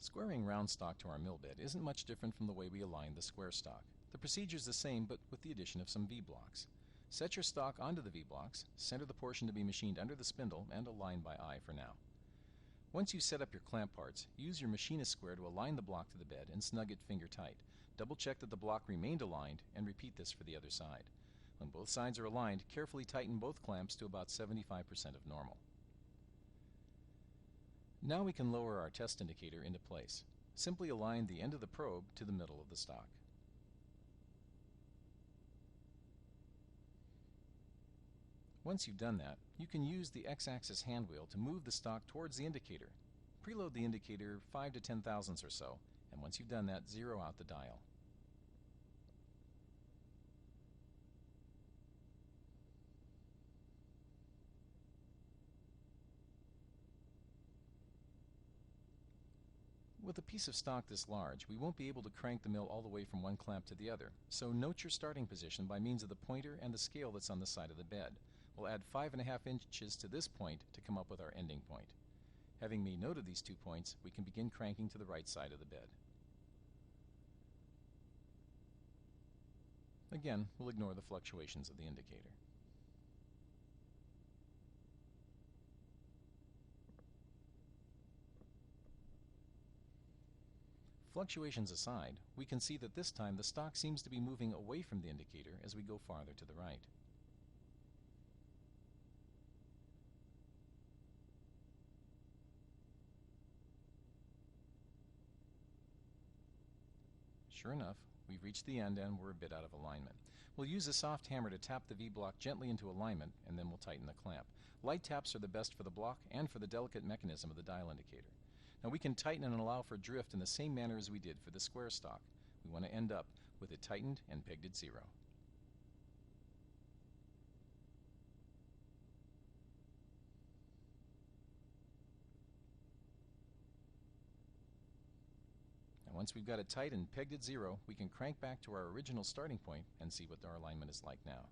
Squaring round stock to our mill bed isn't much different from the way we align the square stock. The procedure is the same, but with the addition of some V-blocks. Set your stock onto the V-blocks, center the portion to be machined under the spindle, and align by eye for now. Once you set up your clamp parts, use your machinist square to align the block to the bed and snug it finger tight. Double check that the block remained aligned and repeat this for the other side. When both sides are aligned, carefully tighten both clamps to about 75% of normal. Now we can lower our test indicator into place. Simply align the end of the probe to the middle of the stock. Once you've done that, you can use the X-axis hand wheel to move the stock towards the indicator. Preload the indicator 5 to 10 thousandths or so, and once you've done that, zero out the dial. With a piece of stock this large, we won't be able to crank the mill all the way from one clamp to the other, so note your starting position by means of the pointer and the scale that's on the side of the bed. We'll add 5½ inches to this point to come up with our ending point. Having made note of these 2 points, we can begin cranking to the right side of the bed. Again, we'll ignore the fluctuations of the indicator. Fluctuations aside, we can see that this time the stock seems to be moving away from the indicator as we go farther to the right. Sure enough, we've reached the end and we're a bit out of alignment. We'll use a soft hammer to tap the V-block gently into alignment, and then we'll tighten the clamp. Light taps are the best for the block and for the delicate mechanism of the dial indicator. Now we can tighten and allow for drift in the same manner as we did for the square stock. We want to end up with it tightened and pegged at zero. And once we've got it tight and pegged at zero, we can crank back to our original starting point and see what our alignment is like now.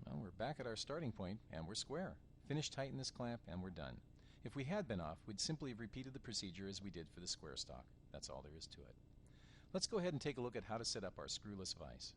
Well, we're back at our starting point and we're square. Finish tighten this clamp and we're done. If we had been off, we'd simply have repeated the procedure as we did for the square stock. That's all there is to it. Let's go ahead and take a look at how to set up our screwless vise.